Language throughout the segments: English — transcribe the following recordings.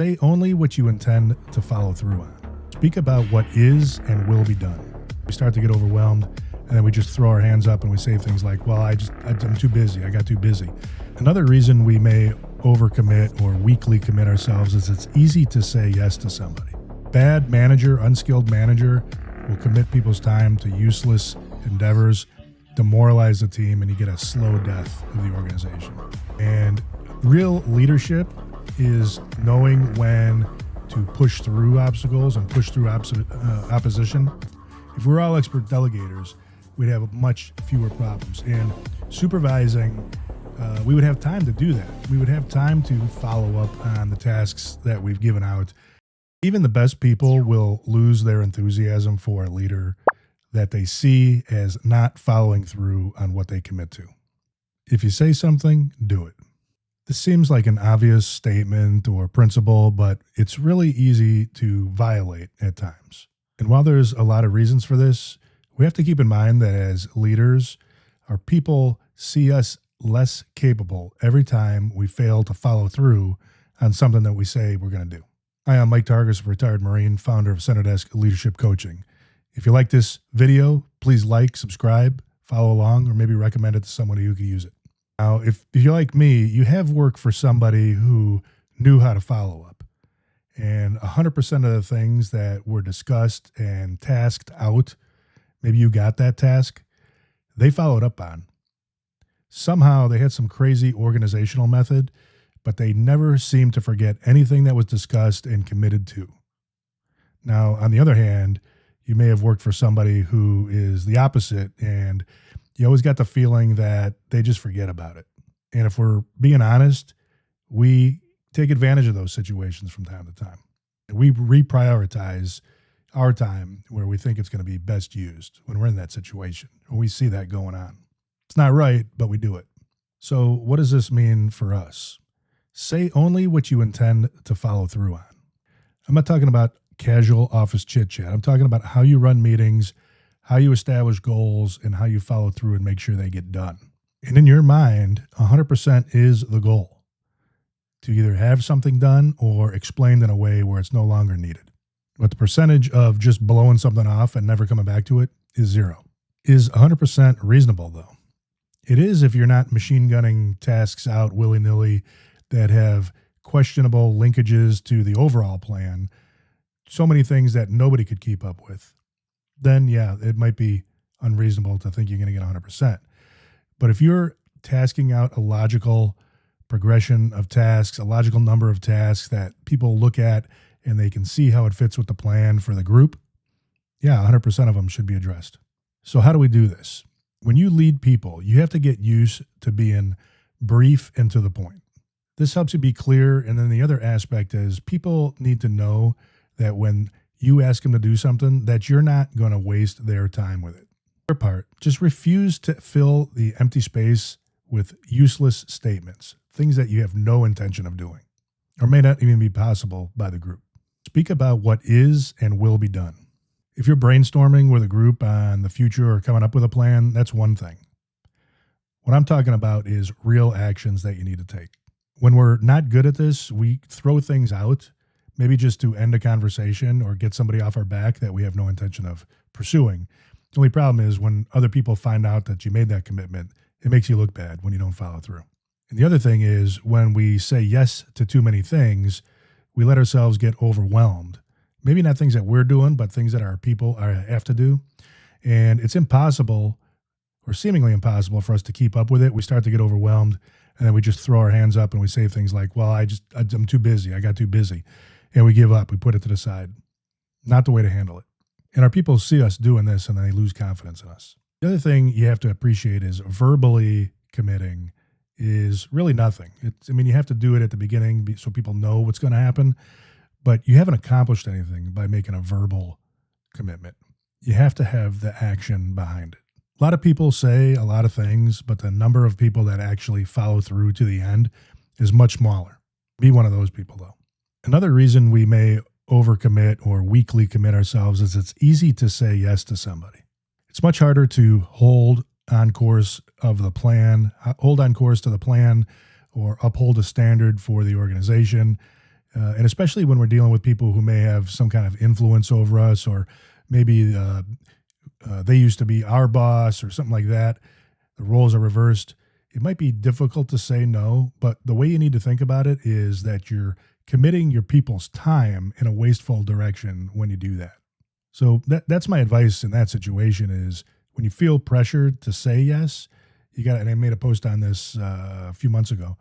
Say only what you intend to follow through on. Speak about what is and will be done. We start to get overwhelmed, and then we just throw our hands up and we say things like, well, I'm too busy. I got too busy. Another reason we may overcommit or weakly commit ourselves is it's easy to say yes to somebody. Bad manager, unskilled manager will commit people's time to useless endeavors, demoralize the team, and you get a slow death of the organization. And real leadership is knowing when to push through obstacles and push through opposition. If we're all expert delegators, we'd have much fewer problems. And supervising, we would have time to do that. We would have time to follow up on the tasks that we've given out. Even the best people will lose their enthusiasm for a leader that they see as not following through on what they commit to. If you say something, do it. This seems like an obvious statement or principle, but it's really easy to violate at times. And while there's a lot of reasons for this, we have to keep in mind that as leaders, our people see us less capable every time we fail to follow through on something that we say we're going to do. Hi, I'm Mike Targos, a retired Marine, founder of Center Desk Leadership Coaching. If you like this video, please like, subscribe, follow along, or maybe recommend it to somebody who could use it. Now, if you're like me, you have worked for somebody who knew how to follow up. And 100% of the things that were discussed and tasked out, maybe you got that task, they followed up on. Somehow they had some crazy organizational method, but they never seemed to forget anything that was discussed and committed to. Now, on the other hand, you may have worked for somebody who is the opposite, and you always got the feeling that they just forget about it. And if we're being honest, we take advantage of those situations from time to time. We reprioritize our time where we think it's going to be best used when we're in that situation, when we see that going on. It's not right, but we do it. So what does this mean for us? Say only what you intend to follow through on. I'm not talking about casual office chit-chat. I'm talking about how you run meetings, how you establish goals, and how you follow through and make sure they get done. And in your mind, 100% is the goal, to either have something done or explained in a way where it's no longer needed. But the percentage of just blowing something off and never coming back to it is 0. Is 100% reasonable, though? It is if you're not machine gunning tasks out willy-nilly that have questionable linkages to the overall plan, so many things that nobody could keep up with. Then, yeah, it might be unreasonable to think you're going to get 100%. But if you're tasking out a logical progression of tasks, a logical number of tasks that people look at and they can see how it fits with the plan for the group, yeah, 100% of them should be addressed. So how do we do this? When you lead people, you have to get used to being brief and to the point. This helps you be clear. And then the other aspect is people need to know that when you ask them to do something, that you're not going to waste their time with it. Your part, just refuse to fill the empty space with useless statements, things that you have no intention of doing, or may not even be possible by the group. Speak about what is and will be done. If you're brainstorming with a group on the future or coming up with a plan, that's one thing. What I'm talking about is real actions that you need to take. When we're not good at this, we throw things out, maybe just to end a conversation or get somebody off our back that we have no intention of pursuing. The only problem is when other people find out that you made that commitment, it makes you look bad when you don't follow through. And the other thing is when we say yes to too many things, we let ourselves get overwhelmed. Maybe not things that we're doing, but things that our people have to do. And it's impossible or seemingly impossible for us to keep up with it. We start to get overwhelmed, and then we just throw our hands up and we say things like, well, I'm too busy. I got too busy. And we give up. We put it to the side. Not the way to handle it. And our people see us doing this and then they lose confidence in us. The other thing you have to appreciate is verbally committing is really nothing. You have to do it at the beginning so people know what's going to happen, but you haven't accomplished anything by making a verbal commitment. You have to have the action behind it. A lot of people say a lot of things, but the number of people that actually follow through to the end is much smaller. Be one of those people, though. Another reason we may overcommit or weakly commit ourselves is it's easy to say yes to somebody. It's much harder to hold on course to the plan, or uphold a standard for the organization. And especially when we're dealing with people who may have some kind of influence over us, or maybe they used to be our boss or something like that. The roles are reversed. It might be difficult to say no, but the way you need to think about it is that you're committing your people's time in a wasteful direction when you do that. So that's my advice in that situation is when you feel pressured to say yes, you got, and I made a post on this a few months ago,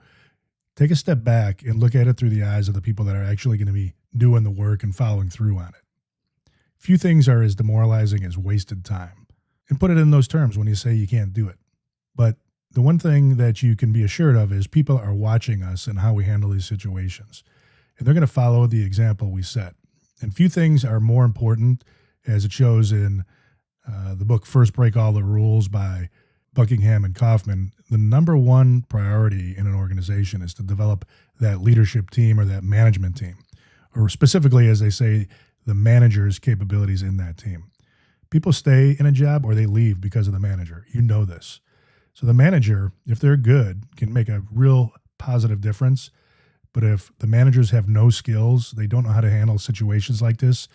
take a step back and look at it through the eyes of the people that are actually going to be doing the work and following through on it. Few things are as demoralizing as wasted time. And put it in those terms when you say you can't do it. But the one thing that you can be assured of is people are watching us and how we handle these situations. And they're going to follow the example we set. And few things are more important, as it shows in the book First Break All the Rules by Buckingham and Kaufman. The number one priority in an organization is to develop that leadership team or that management team, or specifically, as they say, the manager's capabilities in that team. People stay in a job or they leave because of the manager. You know this. So the manager, if they're good, can make a real positive difference. But if the managers have no skills, they don't know how to handle situations like this,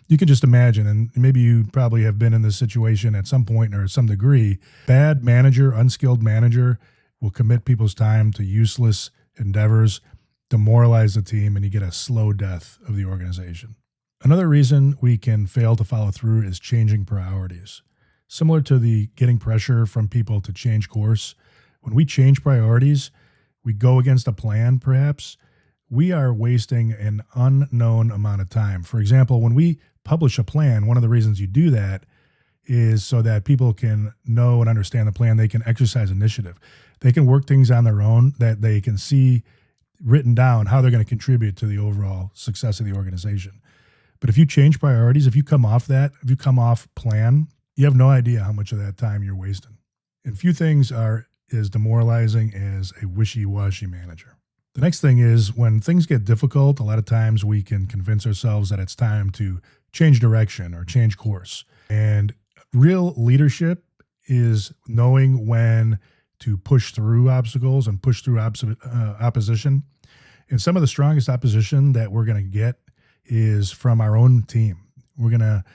you can just imagine, and maybe you probably have been in this situation at some point or some degree, bad manager, unskilled manager will commit people's time to useless endeavors, demoralize the team, and you get a slow death of the organization. Another reason we can fail to follow through is changing priorities. Similar to the getting pressure from people to change course, when we change priorities, we go against a plan perhaps, we are wasting an unknown amount of time. For example, when we publish a plan, one of the reasons you do that is so that people can know and understand the plan. They can exercise initiative. They can work things on their own, that they can see written down how they're going to contribute to the overall success of the organization. But if you change priorities, if you come off plan, you have no idea how much of that time you're wasting. And few things are as demoralizing as a wishy-washy manager. The next thing is when things get difficult, a lot of times we can convince ourselves that it's time to change direction or change course. And real leadership is knowing when to push through obstacles and push through opposition. And some of the strongest opposition that we're going to get is from our own team. We're going to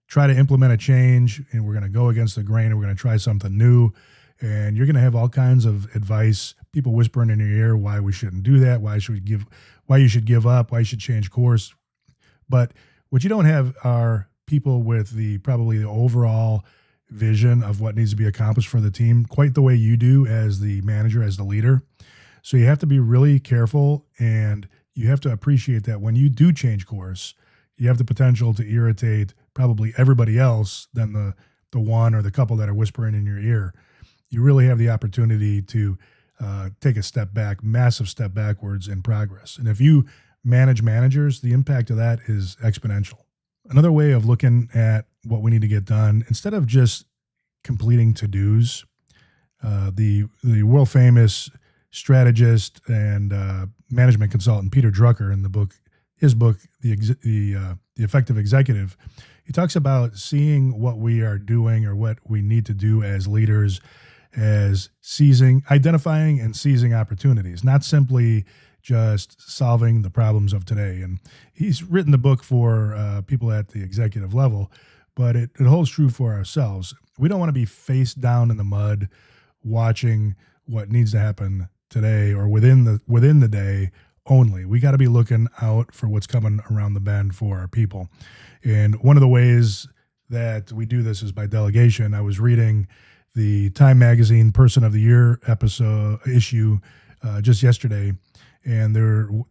try to implement a change and we're going to go against the grain and we're going to try something new. And you're going to have all kinds of advice, people whispering in your ear why we shouldn't do that, why you should give up, why you should change course. But what you don't have are people with probably the overall vision of what needs to be accomplished for the team, quite the way you do as the manager, as the leader. So you have to be really careful, and you have to appreciate that when you do change course, you have the potential to irritate probably everybody else than the one or the couple that are whispering in your ear. You really have the opportunity to take a step back, massive step backwards in progress. And if you manage managers, the impact of that is exponential. Another way of looking at what we need to get done, instead of just completing to-dos, the world famous strategist and management consultant Peter Drucker, in his book, The Effective Executive, he talks about seeing what we are doing or what we need to do as leaders as identifying and seizing opportunities, not simply just solving the problems of today. And he's written the book for people at the executive level, but it holds true for ourselves. We don't want to be face down in the mud watching what needs to happen today or within the day only. We got to be looking out for what's coming around the bend for our people. And one of the ways that we do this is by delegation. I was reading the Time Magazine Person of the Year issue just yesterday, and the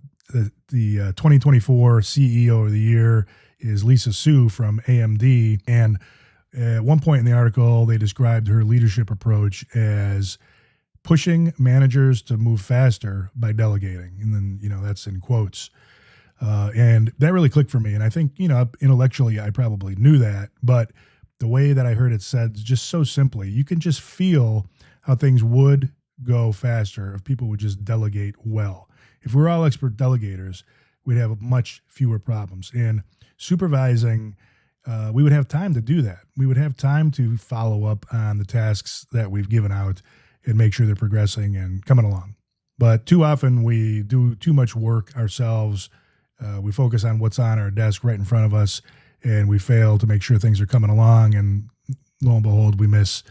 2024 CEO of the Year is Lisa Su from AMD. And at one point in the article, they described her leadership approach as pushing managers to move faster by delegating. And then, that's in quotes. And that really clicked for me. And I think, intellectually, I probably knew that, but the way that I heard it said just so simply, you can just feel how things would go faster if people would just delegate well. If we're all expert delegators, we'd have much fewer problems. And supervising, we would have time to do that. We would have time to follow up on the tasks that we've given out and make sure they're progressing and coming along. But too often we do too much work ourselves We focus on what's on our desk right in front of us, and we fail to make sure things are coming along, and lo and behold, we miss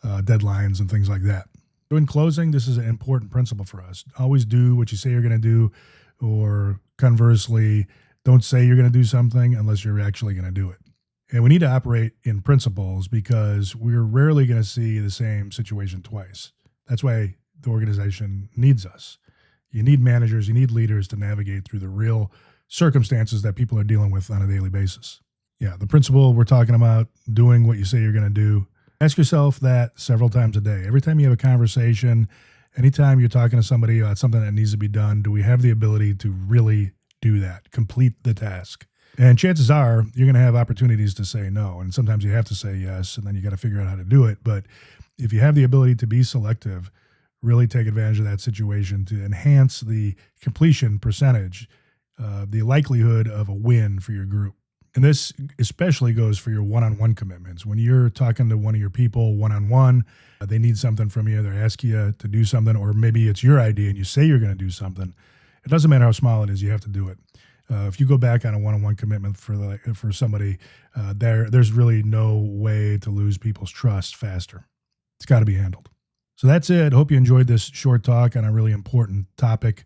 deadlines and things like that. So in closing, this is an important principle for us. Always do what you say you're going to do, or conversely, don't say you're going to do something unless you're actually going to do it. And we need to operate in principles because we're rarely going to see the same situation twice. That's why the organization needs us. You need managers, you need leaders to navigate through the real circumstances that people are dealing with on a daily basis. Yeah, the principle we're talking about, doing what you say you're going to do. Ask yourself that several times a day. Every time you have a conversation, anytime you're talking to somebody about something that needs to be done, do we have the ability to really do that, complete the task? And chances are you're going to have opportunities to say no. And sometimes you have to say yes, and then you got to figure out how to do it. But if you have the ability to be selective, really take advantage of that situation to enhance the completion percentage, the likelihood of a win for your group. And this especially goes for your one-on-one commitments. When you're talking to one of your people one-on-one, they need something from you, they're asking you to do something, or maybe it's your idea and you say you're going to do something. It doesn't matter how small it is, you have to do it. If you go back on a one-on-one commitment for somebody, there's really no way to lose people's trust faster. It's got to be handled. So that's it. Hope you enjoyed this short talk on a really important topic,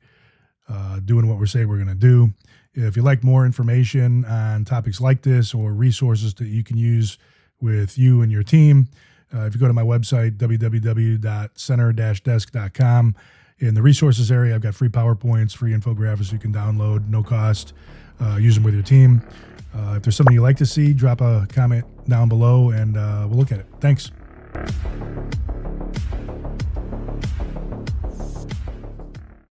doing what we say we're going to do. If you'd like more information on topics like this or resources that you can use with you and your team, if you go to my website, www.center-desk.com, in the resources area, I've got free PowerPoints, free infographics you can download, no cost. Use them with your team. If there's something you'd like to see, drop a comment down below and we'll look at it. Thanks.